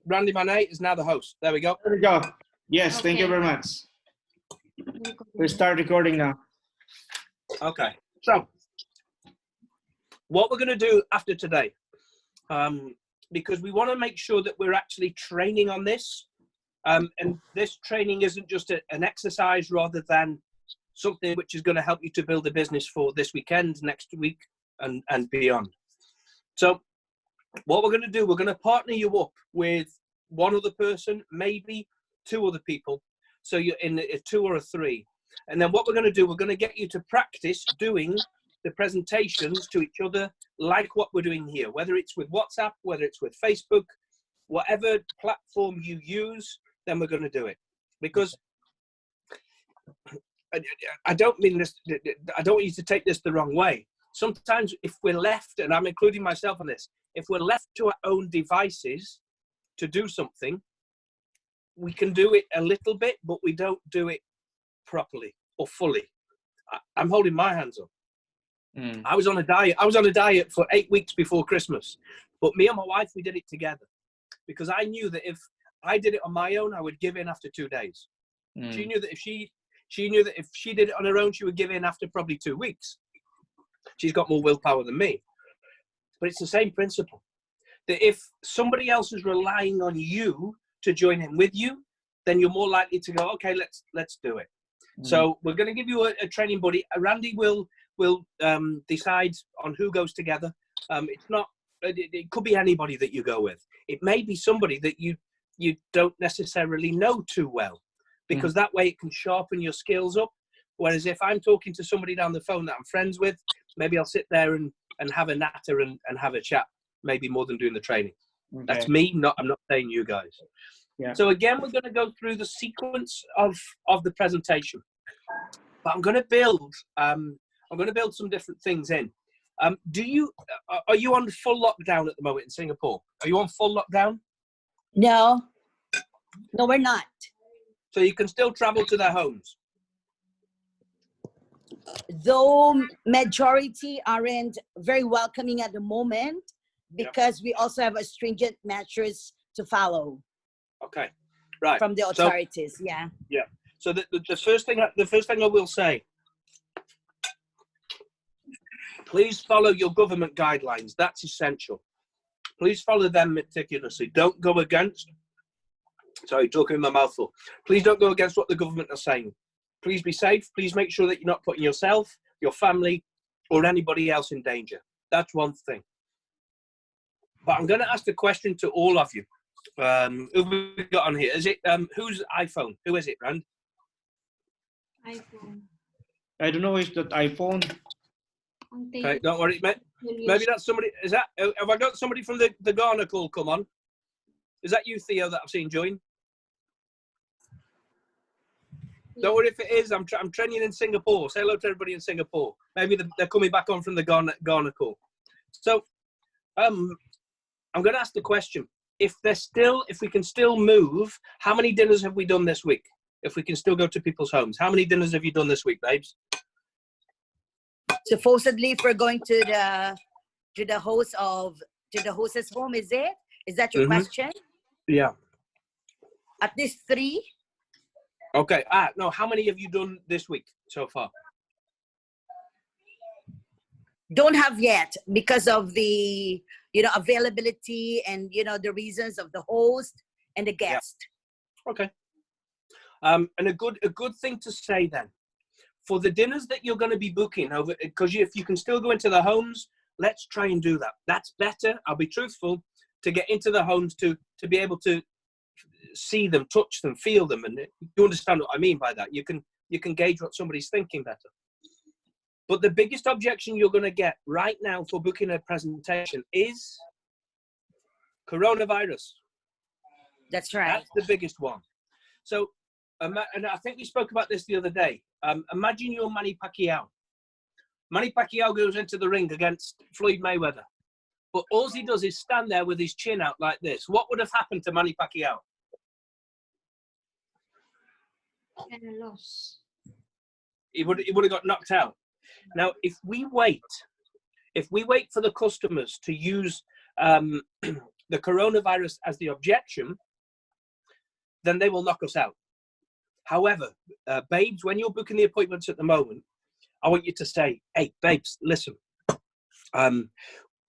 Randy Manet is now the host. There we go. There we go. Yes, Okay. thank you very much. We start recording now. Okay. So, what we're going to do after today, because we want to make sure that we're actually training on this, and this training isn't just an exercise rather than something which is going to help you to build a business for this weekend, next week, and beyond. So, what we're going to do, we're going to partner you up with one other person, maybe two other people. So you're in a 2 or a 3. And then what we're going to do, we're going to get you to practice doing the presentations to each other like what we're doing here, whether it's with WhatsApp, whether it's with Facebook, whatever platform you use, then we're going to do it. Because I don't mean this, I don't want you to take this the wrong way. Sometimes if we're left, and I'm including myself on this, if we're left to our own devices to do something, we can do it a little bit, but we don't do it properly or fully. I'm holding my hands up. I was on a diet. I was on a diet for 8 weeks before Christmas, but me and my wife, we did it together because I knew that if I did it on my own, I would give in after 2 days. She knew that if she did it on her own, she would give in after probably 2 weeks. She's got more willpower than me, but it's the same principle. That if somebody else is relying on you to join in with you, then you're more likely to go, okay, let's do it. So we're going to give you a training buddy. Randy will decide on who goes together. It's not. It could be anybody that you go with. It may be somebody that you don't necessarily know too well, because that way it can sharpen your skills up. Whereas if I'm talking to somebody down the phone that I'm friends with, maybe I'll sit there and have a natter and have a chat, maybe more than doing the training. Okay. That's me. I'm not saying you guys. Yeah. So again, we're going to go through the sequence of the presentation, but I'm going to build some different things in. Are you on full lockdown at the moment in Singapore? Are you on full lockdown? No, we're not. So you can still travel to their homes? Though majority aren't very welcoming at the moment, because we also have a stringent measures to follow. Okay, right. From the authorities, so, yeah. So the first thing I will say, please follow your government guidelines. That's essential. Please follow them meticulously. Don't go against. Sorry, talking in my mouth full. Please don't go against what the government are saying. Please be safe. Please make sure that you're not putting yourself, your family, or anybody else in danger. That's one thing. But I'm going to ask the question to all of you. Who have we got on here? Is it whose iPhone? Who is it, Rand? iPhone. I don't know if that iPhone. Okay, don't worry. Maybe that's somebody. Is that? Have I got somebody from the Ghana call? Come on. Is that you, Theo, that I've seen join? Don't worry if it is. I'm training in Singapore. Say hello to everybody in Singapore. Maybe they're coming back on from the Ghana call. So, I'm going to ask the question. If we can still move, how many dinners have we done this week? If we can still go to people's homes, how many dinners have you done this week, babes? Supposedly, if we're going to the hostess home, is it? Is that your question? Yeah. At least 3. Okay. No. How many have you done this week so far? Don't have yet because of the availability and the reasons of the host and the guest. Yeah. Okay. And a good thing to say then, for the dinners that you're going to be booking over, because if you can still go into the homes, let's try and do that. That's better. I'll be truthful, to get into the homes to be able to see them, touch them, feel them, and you understand what I mean by that. You can gauge what somebody's thinking better. But the biggest objection you're going to get right now for booking a presentation is coronavirus. That's right. That's the biggest one. So, and I think we spoke about this the other day. Imagine you're Manny Pacquiao. Manny Pacquiao goes into the ring against Floyd Mayweather. But all he does is stand there with his chin out like this. What would have happened to Manny Pacquiao? And a loss. He would have got knocked out. Now, if we wait for the customers to use the coronavirus as the objection, then they will knock us out. However, babes, when you're booking the appointments at the moment, I want you to say, hey, babes, listen,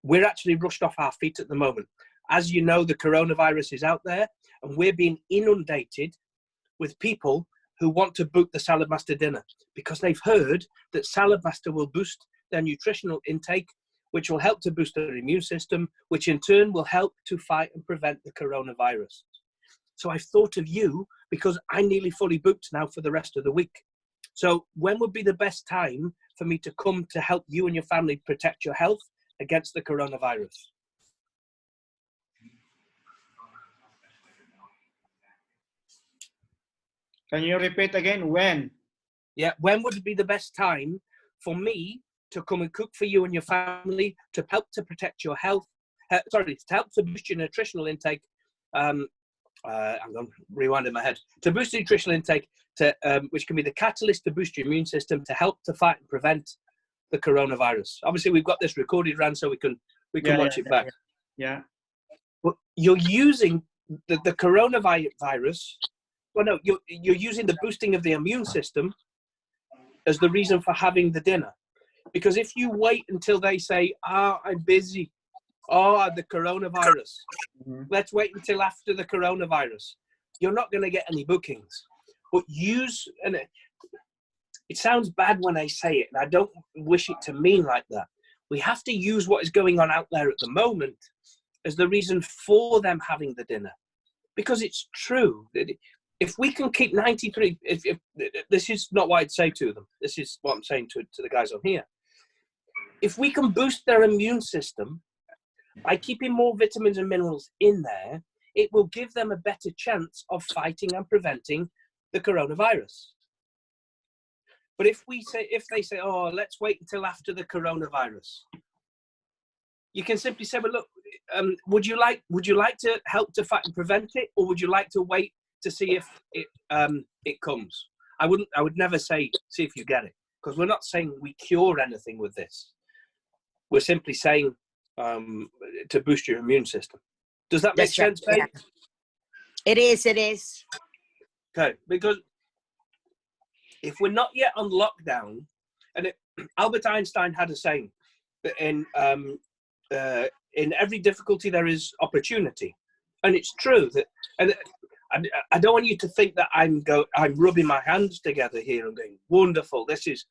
we're actually rushed off our feet at the moment. As you know, the coronavirus is out there, and we're being inundated with people who want to book the Salad Master dinner because they've heard that Salad Master will boost their nutritional intake, which will help to boost their immune system, which in turn will help to fight and prevent the coronavirus. So I've thought of you because I'm nearly fully booked now for the rest of the week. So when would be the best time for me to come to help you and your family protect your health against the coronavirus? Can you repeat again? When? Yeah, when would be the best time for me to come and cook for you and your family to help to protect your health? To help to boost your nutritional intake. I'm rewinding my head. To boost the nutritional intake, which can be the catalyst to boost your immune system to help to fight and prevent the coronavirus. Obviously, we've got this recorded, Ran, so we can watch it back. Yeah. But you're using the coronavirus. Well, no, you're using the boosting of the immune system as the reason for having the dinner. Because if you wait until they say, I'm busy, the coronavirus, let's wait until after the coronavirus, you're not going to get any bookings. But and it sounds bad when I say it, and I don't wish it to mean like that. We have to use what is going on out there at the moment as the reason for them having the dinner. Because it's true. If we can keep 93, if this is not what I'd say to them. This is what I'm saying to the guys on here. If we can boost their immune system by keeping more vitamins and minerals in there, it will give them a better chance of fighting and preventing the coronavirus. But if they say, let's wait until after the coronavirus, you can simply say, well, look, would you like to help to fight and prevent it, or would you like to wait to see if it comes? I would never say, see if you get it, because we're not saying we cure anything with this. We're simply saying to boost your immune system. Does that make sense, babe? Yeah. It is. Okay, because if we're not yet on lockdown, and Albert Einstein had a saying that in every difficulty there is opportunity, and it's true that. And I don't want you to think that I'm rubbing my hands together here and going, wonderful. There's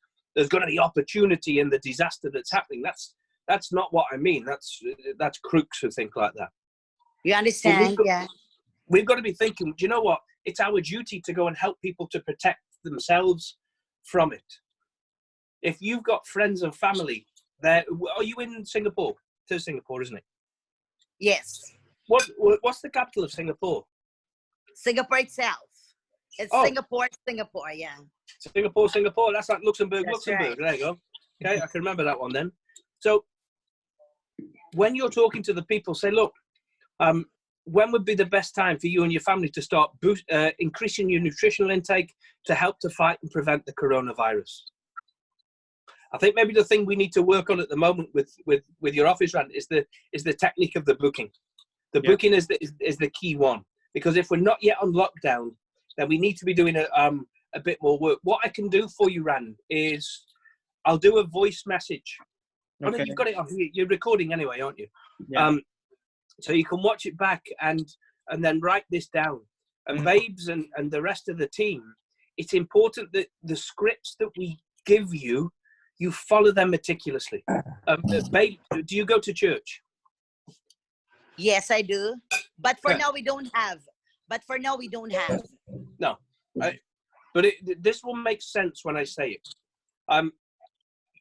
going to be opportunity in the disaster that's happening. That's not what I mean. That's crooks who think like that. You understand? We've got to be thinking, do you know what? It's our duty to go and help people to protect themselves from it. If you've got friends and family there, are you in Singapore? It is Singapore, isn't it? Yes. What's the capital of Singapore? Singapore itself. It's Singapore, yeah. Singapore. That's like Luxembourg. That's Right. There you go. Okay, I can remember that one then. So when you're talking to the people, say, look, when would be the best time for you and your family to start increasing your nutritional intake to help to fight and prevent the coronavirus? I think maybe the thing we need to work on at the moment with your office, Rand, is the technique of the booking. The booking is the key one, because if we're not yet on lockdown, then we need to be doing a bit more work. What I can do for you, Rand, is I'll do a voice message. Okay. Oh, no, you've got it on. You're recording anyway, aren't you? Yeah. So you can watch it back and then write this down. And babes and the rest of the team, it's important that the scripts that we give you, you follow them meticulously. Babe, do you go to church? Yes, I do. But for now, we don't have. No. But this will make sense when I say it.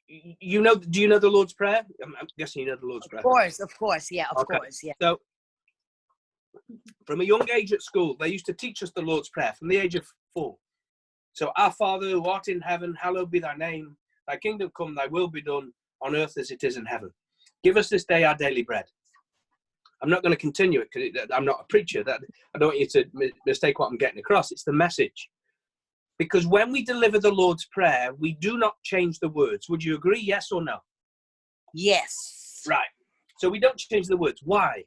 Do you know the Lord's Prayer? I'm guessing you know the Lord's Prayer. Of course, yeah, of course, yeah. So, from a young age at school, they used to teach us the Lord's Prayer from the age of 4. So, Our Father who art in heaven, hallowed be thy name. Thy kingdom come, thy will be done on earth as it is in heaven. Give us this day our daily bread. I'm not going to continue it because I'm not a preacher. I don't want you to mistake what I'm getting across. It's the message. Because when we deliver the Lord's Prayer, we do not change the words. Would you agree, yes or no? Yes. Right. So we don't change the words. Why?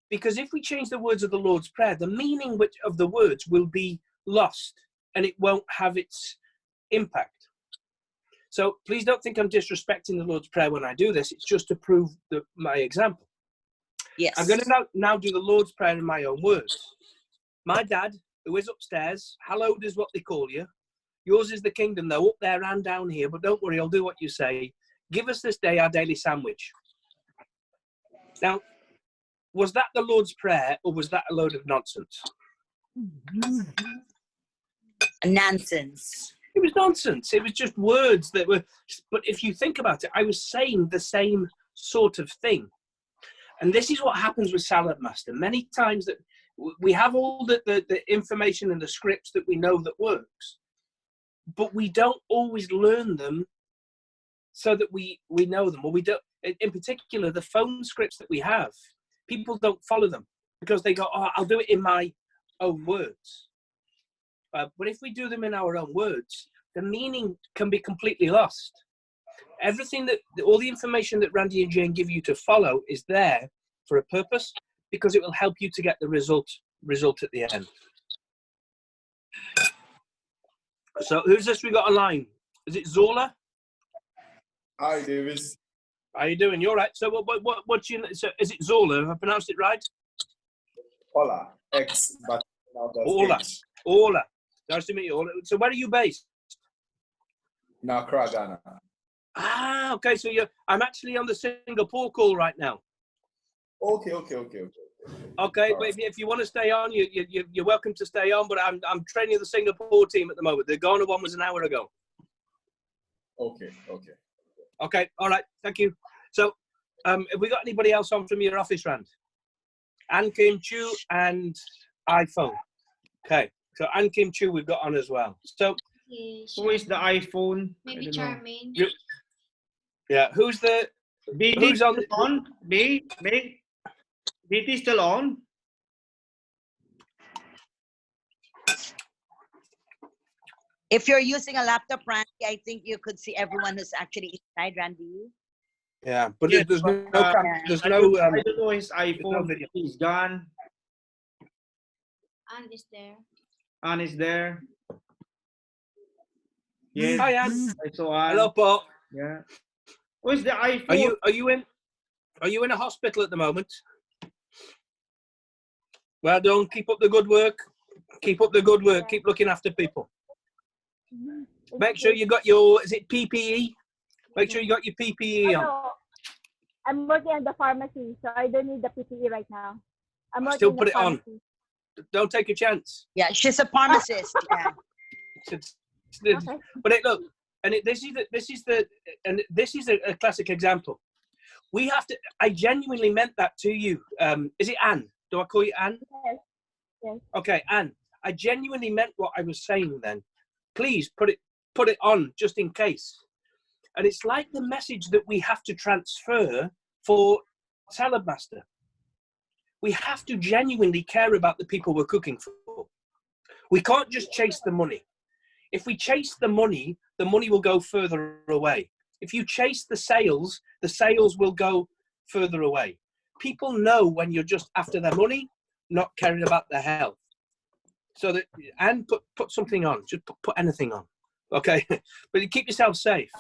Because if we change the words of the Lord's Prayer, the meaning of the words will be lost and it won't have its impact. So please don't think I'm disrespecting the Lord's Prayer when I do this. It's just to prove my example. Yes. I'm going to now do the Lord's Prayer in my own words. My dad, who is upstairs, hallowed is what they call you. Yours is the kingdom, though, up there and down here. But don't worry, I'll do what you say. Give us this day our daily sandwich. Now, was that the Lord's Prayer or was that a load of nonsense? Nonsense. It was nonsense. It was just words that were... But if you think about it, I was saying the same sort of thing. And this is what happens with Salad Master. Many times that we have all the information and the scripts that we know that works, but we don't always learn them so that we know them. Or we don't... In particular, the phone scripts that we have, people don't follow them because they go, oh, I'll do it in my own words. But if we do them in our own words, the meaning can be completely lost. Everything all the information that Randy and Jane give you to follow is there for a purpose because it will help you to get the result at the end. So who's this we got online? Is it Zola? Hi, Davies. How you doing? You all right? So what's your... So is it Zola? Have I pronounced it right? Hola. X, but now that's Ola. H. Ola. Nice to meet you. Ola. So where are you based? Now, Ghana. Ah, okay. So I'm actually on the Singapore call right now. Okay. Okay, but if you want to stay on, you're welcome to stay on. But I'm training the Singapore team at the moment. The Ghana one was an hour ago. Okay. Okay, all right. Thank you. So, have we got anybody else on from your office, Rand? Ann Kim Chu and iPhone. Okay, so Ann Kim Chu we've got on as well. So, Yes, Who is the iPhone? maybe I don't know. Charmaine. yeah, who's BT on? still on? BT still on? If you're using a laptop, Randy, I think you could see everyone who's actually inside, Randy. Yeah, but Yes, there's no but, there's I no don't know his iPhone. video. He's gone. Anne is there. Anne is there. Yes, Hi, Ann. I saw Anne. Hello, Paul. Yeah. Where's the iPhone? Are you in a hospital at the moment? Well done. Keep up the good work. Keep up the good work. Keep looking after people. Make sure you got your, is it PPE? Make sure you got your PPE on. No, I'm working at the pharmacy, so I don't need the PPE right now. I'm working Still in put the it on. pharmacy. Don't take a chance. Yeah, she's a pharmacist. Yeah. Okay. But look, and this is a classic example. We have to. I genuinely meant that to you. Is it Anne? Do I call you Anne? Yes. Okay, Anne. I genuinely meant what I was saying then. Please put it on just in case. And it's like the message that we have to transfer for Salad Master. We have to genuinely care about the people we're cooking for. We can't just chase the money. If we chase the money will go further away. If you chase the sales will go further away. People know when you're just after their money, not caring about their health. So that, and put something on, just put anything on. Okay, but keep yourself safe.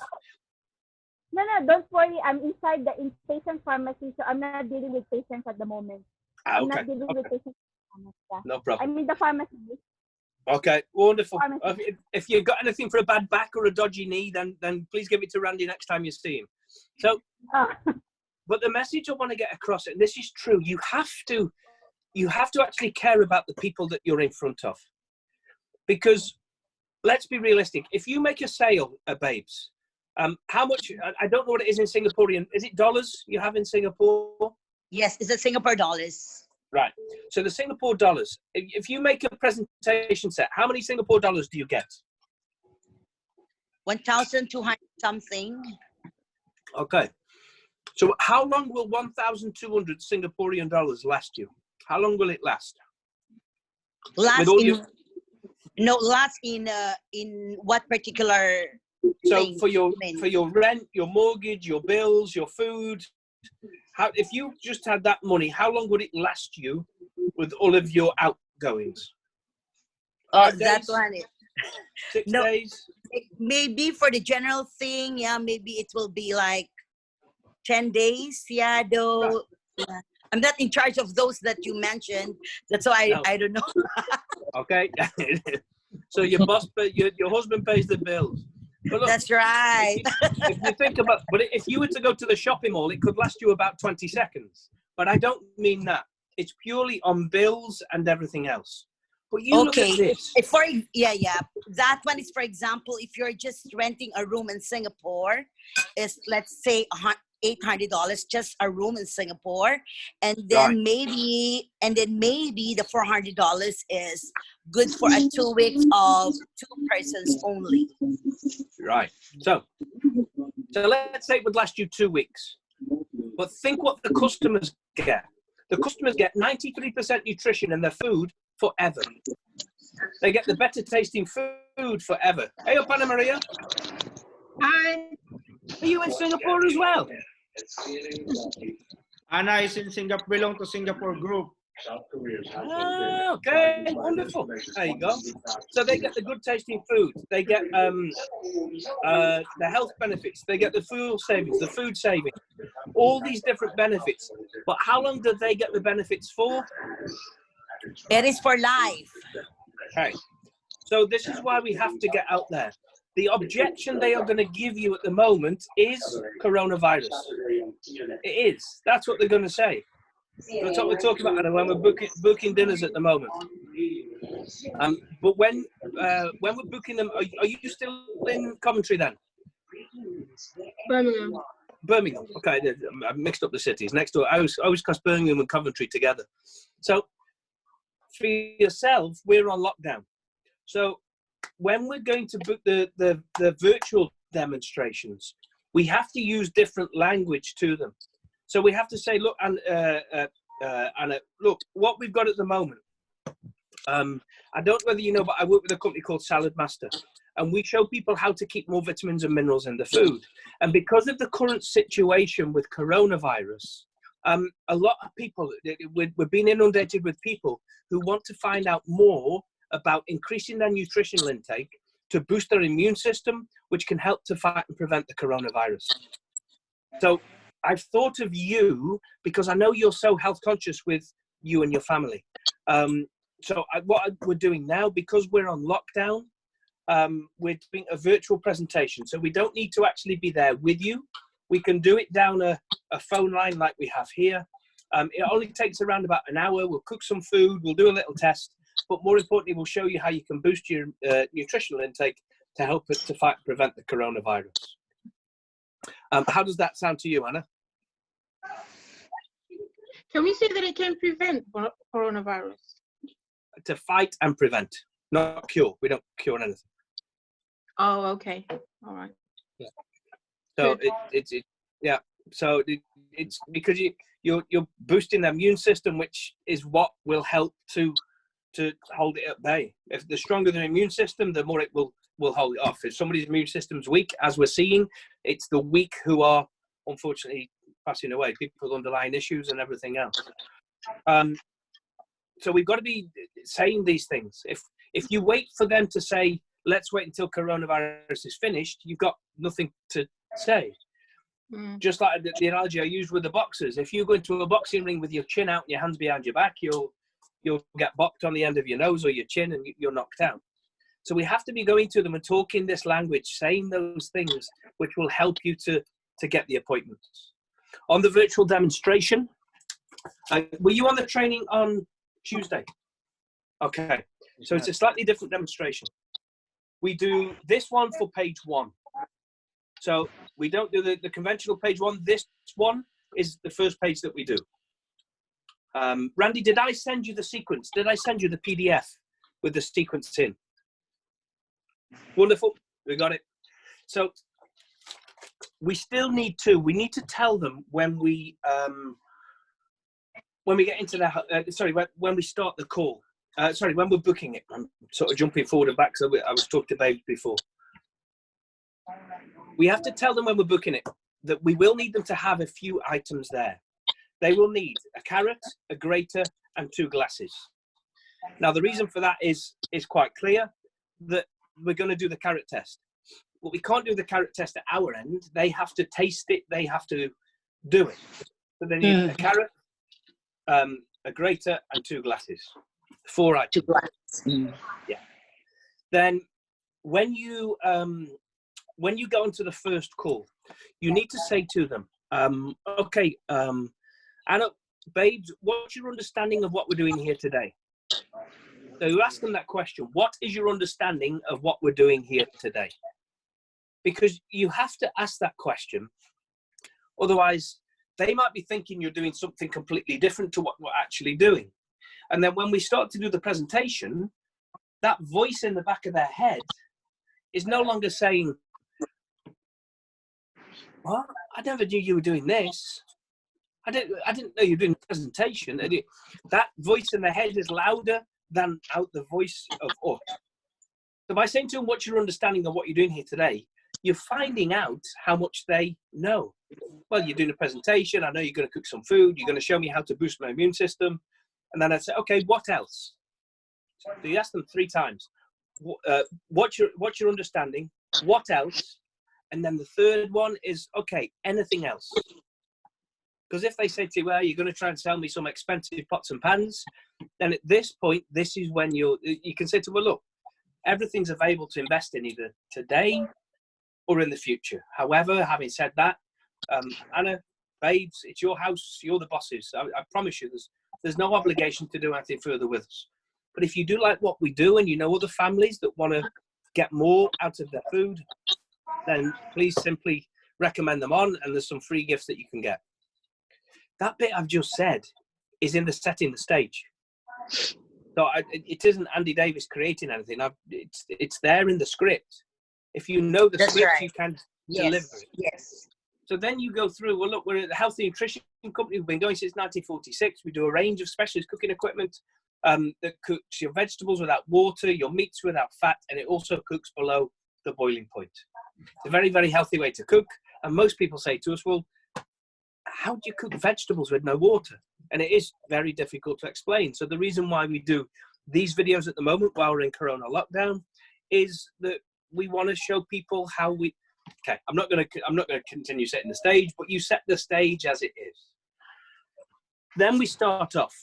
No, don't worry. I'm inside the inpatient pharmacy, so I'm not dealing with patients at the moment. I'm not dealing with patients. Yeah. No problem. I'm in the pharmacy. Okay, wonderful. Pharmacy. If you've got anything for a bad back or a dodgy knee, then please give it to Randy next time you see him. So, but the message I want to get across, and this is true, you have to actually care about the people that you're in front of. Because let's be realistic. If you make a sale at Babes, how much, I don't know what it is in Singaporean, is it dollars you have in Singapore? Yes, it's a Singapore dollars. Right. So the Singapore dollars, if you make a presentation set, how many Singapore dollars do you get? 1,200 something. Okay. So how long will 1,200 Singaporean dollars last you? How long will it last? Last in what particular So thing for your you mean? rent, your mortgage, your bills, your food, if you just had that money, how long would it last you with all of your outgoings? 5 That days? one. 6 No. days? Maybe for the general thing, yeah, maybe it will be like 10 days. Yeah, though. Yeah. I'm not in charge of those that you mentioned. That's why No. I don't know. Okay. So your boss, your husband pays the bills. But look, That's right. if you think about, but if you were to go to the shopping mall, it could last you about 20 seconds. But I don't mean that. It's purely on bills and everything else. But you look at this. That one is, for example, if you're just renting a room in Singapore, is let's say $800 just a room in Singapore, and then maybe the $400 is good for a 2 weeks of 2 persons only. Right. So let's say it would last you 2 weeks. But think what the customers get. The customers get 93% nutrition in their food forever. They get the better tasting food forever. Hey, Anna Maria. Hi. Are you in Singapore as well? Anna is in Singapore, belong to Singapore group. Ah, okay, wonderful. There you go. So they get the good tasting food. They get the health benefits. They get the fuel savings, the food savings, all these different benefits. But how long do they get the benefits for? It is for life. Okay. So this is why we have to get out there. The objection they are going to give you at the moment is coronavirus. It is. That's what they're going to say. That's what we're talking about, Anna, when we're booking dinners at the moment. But when we're booking them, are you still in Coventry then? Birmingham. Birmingham. Okay, I mixed up the cities next door. I always class Birmingham and Coventry together. So for yourself, we're on lockdown. So when we're going to book the virtual demonstrations, we have to use different language to them. So we have to say, look, Anna, look, what we've got at the moment. I don't know whether you know, but I work with a company called Salad Master, and we show people how to keep more vitamins and minerals in the food. And because of the current situation with coronavirus, a lot of people, we're being inundated with people who want to find out more about increasing their nutritional intake to boost their immune system, which can help to fight and prevent the coronavirus. So I've thought of you because I know you're so health conscious with you and your family. What we're doing now, because we're on lockdown, we're doing a virtual presentation. So we don't need to actually be there with you. We can do it down a phone line like we have here. It only takes around about an hour. We'll cook some food. We'll do a little test. But more importantly, we'll show you how you can boost your nutritional intake to help it to fight and prevent the coronavirus. How does that sound to you, Anna? Can we say that it can prevent coronavirus? To fight and prevent, not cure. We don't cure anything. Oh, okay. All right. Yeah. So So it's because you're boosting the immune system, which is what will help to hold it at bay. If the stronger the immune system, the more it will hold it off. If somebody's immune system's weak, as we're seeing, it's the weak who are unfortunately passing away, people with underlying issues and everything else. So we've got to be saying these things. If you wait for them to say, let's wait until coronavirus is finished, you've got nothing to say. Just like the analogy I used with the boxers. If you go into a boxing ring with your chin out and your hands behind your back, you'll get bopped on the end of your nose or your chin and you're knocked out. So we have to be going to them and talking this language, saying those things which will help you to get the appointments. On the virtual demonstration, were you on the training on Tuesday? Okay, so it's a slightly different demonstration. We do this one for page 1. So we don't do the conventional page 1. This one is the first page that we do. Randy, did I send you the sequence? Did I send you the PDF with the sequence in? Wonderful, we got it. So we still need to. We need to tell them when we get into the when we start the call. When we're booking it. I'm sort of jumping forward and back. So I was talking to Dave before. We have to tell them when we're booking it. that we will need them to have a few items there. They will need a carrot, a grater, and 2 glasses. Now, the reason for that is quite clear, that we're going to do the carrot test. Well, we can't do the carrot test at our end. They have to taste it. They have to do it. So they need a carrot, a grater, and 2 glasses. 4 items. 2 glasses. Yeah. Then when you go into the first call, you need to say to them, okay, Anna, babes, what's your understanding of what we're doing here today? So you ask them that question. What is your understanding of what we're doing here today? Because you have to ask that question. Otherwise, they might be thinking you're doing something completely different to what we're actually doing. And then when we start to do the presentation, that voice in the back of their head is no longer saying, "What? I never knew you were doing this. I didn't know you were doing a presentation." That voice in their head is louder than out the voice of us. So by saying to them, what's your understanding of what you're doing here today, you're finding out how much they know. Well, you're doing a presentation. I know you're going to cook some food. You're going to show me how to boost my immune system. And then I'd say, okay, what else? So you ask them 3 times. What's your understanding? What else? And then the third one is, okay, anything else? Because if they say to you, well, you're going to try and sell me some expensive pots and pans, then at this point, this is when you can say to them, well, look, everything's available to invest in either today or in the future. However, having said that, Anna, babes, it's your house, you're the bosses. I promise you, there's no obligation to do anything further with us. But if you do like what we do and you know other families that want to get more out of their food, then please simply recommend them on, and there's some free gifts that you can get. That bit I've just said is in the setting the stage. So it isn't Andy Davis creating anything. It's there in the script. If you know the script, right, you can deliver it. Yes. So then you go through, well, look, we're a healthy nutrition company. We've been going since 1946. We do a range of specialist cooking equipment that cooks your vegetables without water, your meats without fat, and it also cooks below the boiling point. It's a very, very healthy way to cook. And most people say to us, well, how do you cook vegetables with no water? And it is very difficult to explain. So the reason why we do these videos at the moment while we're in Corona lockdown is that we want to show people how we, okay, I'm not going to continue setting the stage, but you set the stage as it is. Then we start off,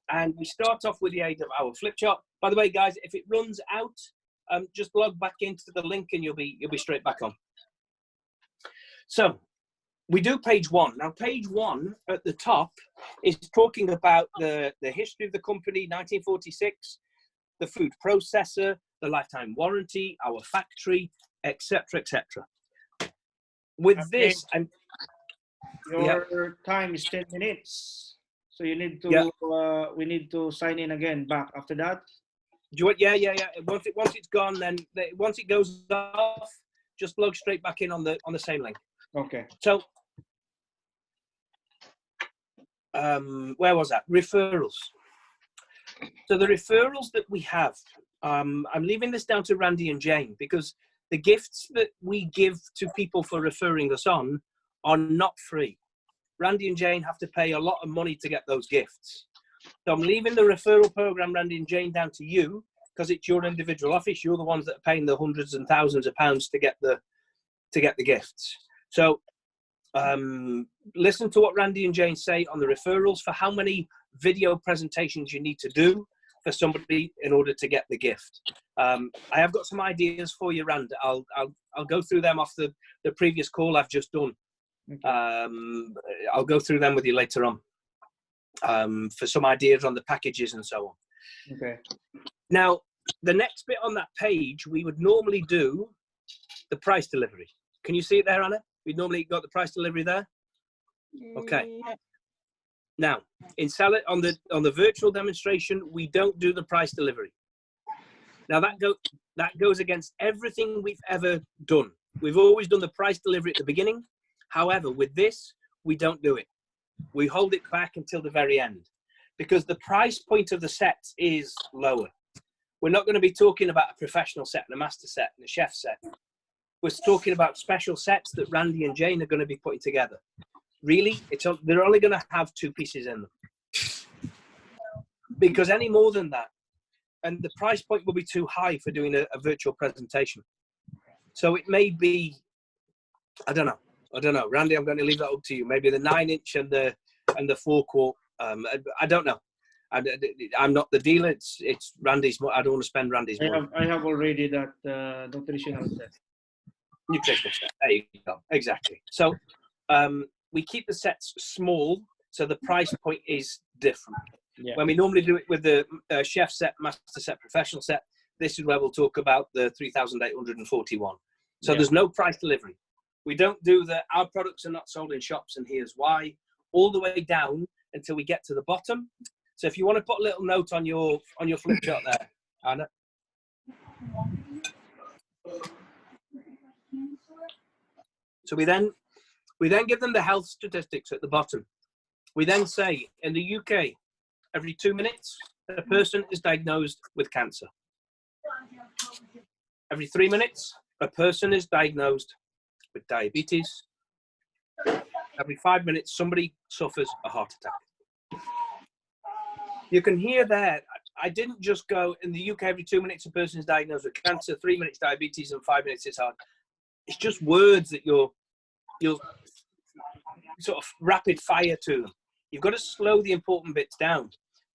and we start off with the aid of our flip chart. By the way, guys, if it runs out, just log back into the link and you'll be straight back on. So we do page 1. Now, page 1 at the top is talking about the history of the company, 1946, the food processor, the lifetime warranty, our factory, etc., etc. With this, your time is 10 minutes, so you need to we need to sign in again back after that. Do you want, yeah. Once it's gone, then once it goes off, just log straight back in on the same link. Okay. So, where was that? Referrals. So the referrals that we have, I'm leaving this down to Randy and Jane, because the gifts that we give to people for referring us on are not free. Randy and Jane have to pay a lot of money to get those gifts. So I'm leaving the referral program, Randy and Jane, down to you, because it's your individual office. You're the ones that are paying the hundreds and thousands of pounds to get the gifts. So listen to what Randy and Jane say on the referrals for how many video presentations you need to do for somebody in order to get the gift. I have got some ideas for you, Rand. I'll go through them off the previous call I've just done. Okay. I'll go through them with you later on for some ideas on the packages and so on. Okay. Now, the next bit on that page, we would normally do the price delivery. Can you see it there, Anna? We normally got the price delivery there. Okay. Yeah. Now, on the virtual demonstration, we don't do the price delivery. Now that goes against everything we've ever done. We've always done the price delivery at the beginning. However, with this, we don't do it. We hold it back until the very end because the price point of the set is lower. We're not going to be talking about a professional set and a master set and a chef set. was talking about special sets that Randy and Jane are going to be putting together. Really, they're only going to have 2 pieces in them. Because any more than that, and the price point will be too high for doing a virtual presentation. So it may be, I don't know. Randy, I'm going to leave that up to you. Maybe the 9-inch and the 4-quart. I don't know. I'm not the dealer. It's Randy's. I don't want to spend Randy's money. I have already that nutritional set. Nutritional set. There you go. Exactly. So we keep the sets small, so the price point is different. Yeah. When we normally do it with the chef set, master set, professional set, this is where we'll talk about the 3,841. So there's no price delivery. We don't do our products are not sold in shops, and here's why, all the way down until we get to the bottom. So if you want to put a little note on your flip chart there, Anna. So we then give them the health statistics at the bottom. We then say, in the UK, every 2 minutes, a person is diagnosed with cancer. Every 3 minutes, a person is diagnosed with diabetes. Every 5 minutes, somebody suffers a heart attack. You can hear there, I didn't just go, in the UK, every 2 minutes, a person is diagnosed with cancer, 3 minutes diabetes, and 5 minutes it's heart. It's just words that you'll sort of rapid fire to them. You've got to slow the important bits down.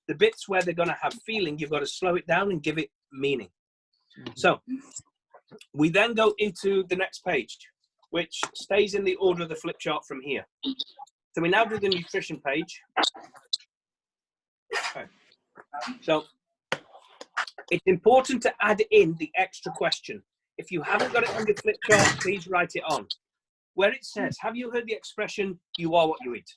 The bits where they're going to have feeling, you've got to slow it down and give it meaning. Mm-hmm. So we then go into the next page, which stays in the order of the flip chart from here. So we now do the nutrition page. Okay. So it's important to add in the extra question. If you haven't got it on your flip chart, please write it on. Where it says, have you heard the expression, you are what you eat?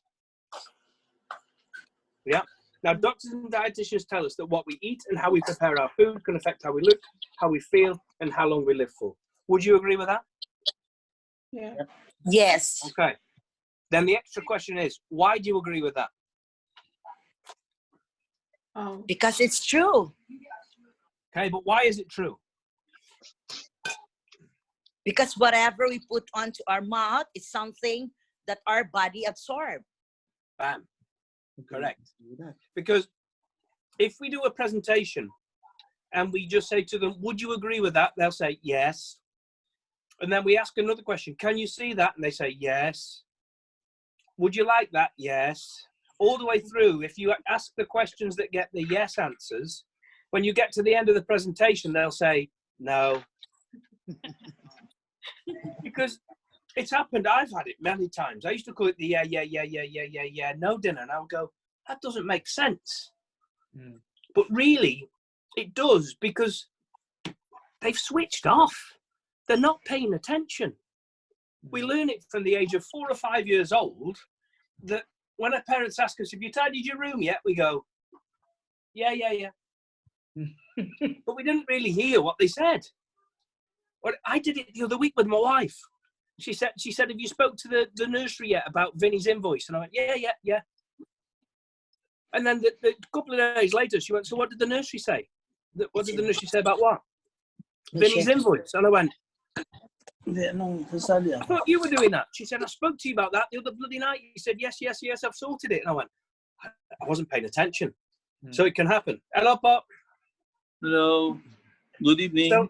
Yeah. Now, doctors and dietitians tell us that what we eat and how we prepare our food can affect how we look, how we feel, and how long we live for. Would you agree with that? Yeah. Yes. Okay. Then the extra question is, why do you agree with that? Because it's true. Okay, but why is it true? Because whatever we put onto our mouth is something that our body absorbs. Bam. Correct. Because if we do a presentation and we just say to them, would you agree with that? They'll say, yes. And then we ask another question, can you see that? And they say, yes. Would you like that? Yes. All the way through, if you ask the questions that get the yes answers, when you get to the end of the presentation, they'll say, no. Because it's happened. I've had it many times. I used to call it the yeah, no dinner. And I would go, that doesn't make sense. Mm. But really, it does, because they've switched off. They're not paying attention. Mm. We learn it from the age of 4 or 5 years old that when our parents ask us, have you tidied your room yet? We go, yeah. But we didn't really hear what they said. Well, I did it the other week with my wife. She said, have you spoke to the nursery yet about Vinny's invoice? And I went, yeah. And then a couple of days later, she went, so what did the nursery say? What did the nursery say about what? Vinny's invoice. And I went, I thought you were doing that. She said, I spoke to you about that the other bloody night. You said, yes, I've sorted it. And I went, I wasn't paying attention. So it can happen. Hello, Pop. Hello. Good evening. So,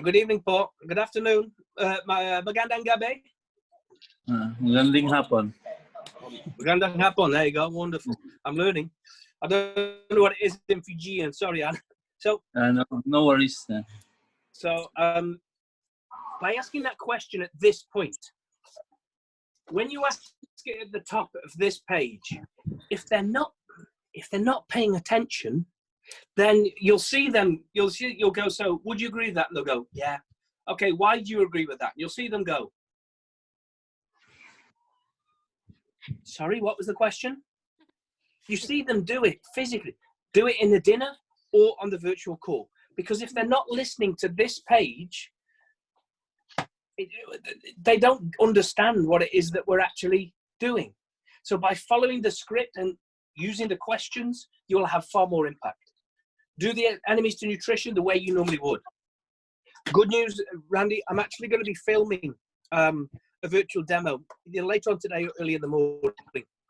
good evening, Pop. Good afternoon. Magandang gabi. Magandang hapon. Magandang hapon. There you go. Wonderful. I'm learning. I don't know what it is in Fijian. Sorry, Anne. So, no worries. So, by asking that question at this point, when you ask it at the top of this page, if they're not paying attention, then you'll see them. You'll go, so would you agree with that? And they'll go, yeah. Okay, why do you agree with that? You'll see them go, sorry, what was the question? You see them do it physically. Do it in the dinner or on the virtual call. Because if they're not listening to this page, they don't understand what it is that we're actually doing. So by following the script and using the questions, you will have far more impact. Do the enemies to nutrition the way you normally would. Good news, Randy, I'm actually going to be filming a virtual demo later on today, early in the morning.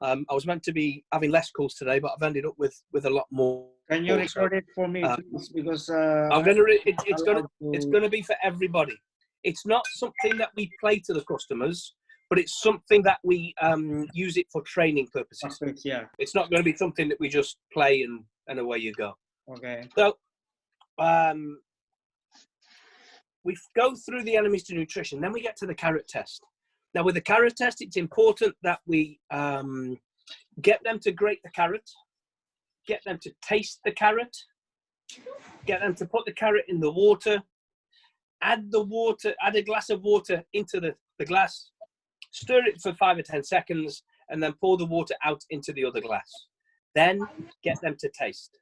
I was meant to be having less calls today, but I've ended up with a lot more. Can you record it for me, please? Because it's going to be for everybody. It's not something that we play to the customers, but it's something that we use it for training purposes. Yeah. It's not going to be something that we just play and away you go. Okay. So we go through the enemies to nutrition, then we get to the carrot test. Now with the carrot test, it's important that we get them to grate the carrot, get them to taste the carrot, get them to put the carrot in the water, add a glass of water into the glass, stir it for 5 or 10 seconds, and then pour the water out into the other glass. Then get them to taste.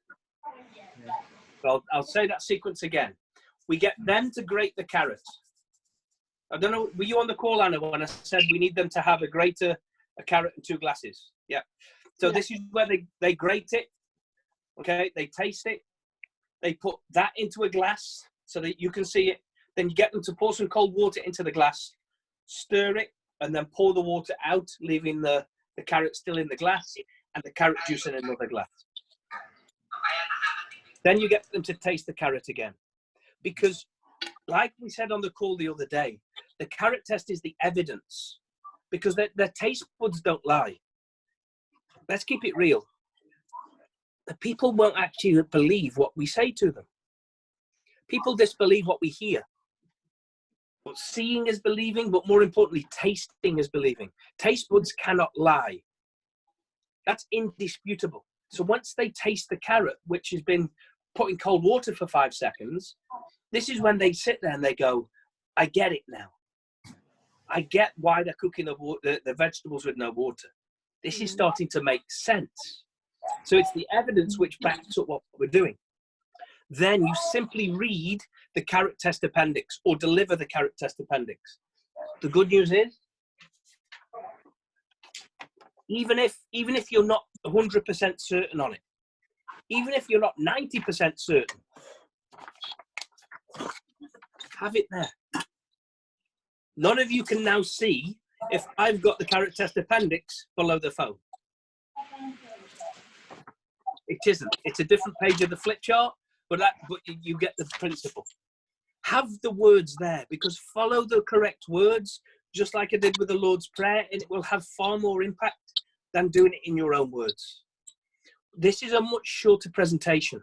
So I'll say that sequence again. We get them to grate the carrot. I don't know, were you on the call, Anna, when I said we need them to have a grater, a carrot, and 2 glasses? Yeah. So this is where they grate it. Okay, they taste it. They put that into a glass so that you can see it. Then you get them to pour some cold water into the glass, stir it, and then pour the water out, leaving the carrot still in the glass and the carrot juice in another glass. Then you get them to taste the carrot again. Because, like we said on the call the other day, the carrot test is the evidence. Because their taste buds don't lie. Let's keep it real. The people won't actually believe what we say to them. People disbelieve what we hear. But seeing is believing, but more importantly, tasting is believing. Taste buds cannot lie. That's indisputable. So once they taste the carrot, which has been put in cold water for 5 seconds, this is when they sit there and they go, I get it now. I get why they're cooking the vegetables with no water. This is starting to make sense. So it's the evidence which backs up what we're doing. Then you simply read the carrot test appendix or deliver the carrot test appendix. The good news is, even if you're not 100% certain on it, even if you're not 90% certain, have it there. None of you can now see if I've got the carrot test appendix below the phone. It isn't. It's a different page of the flip chart, but you get the principle. Have the words there, because follow the correct words, just like I did with the Lord's Prayer, and it will have far more impact than doing it in your own words. This is a much shorter presentation.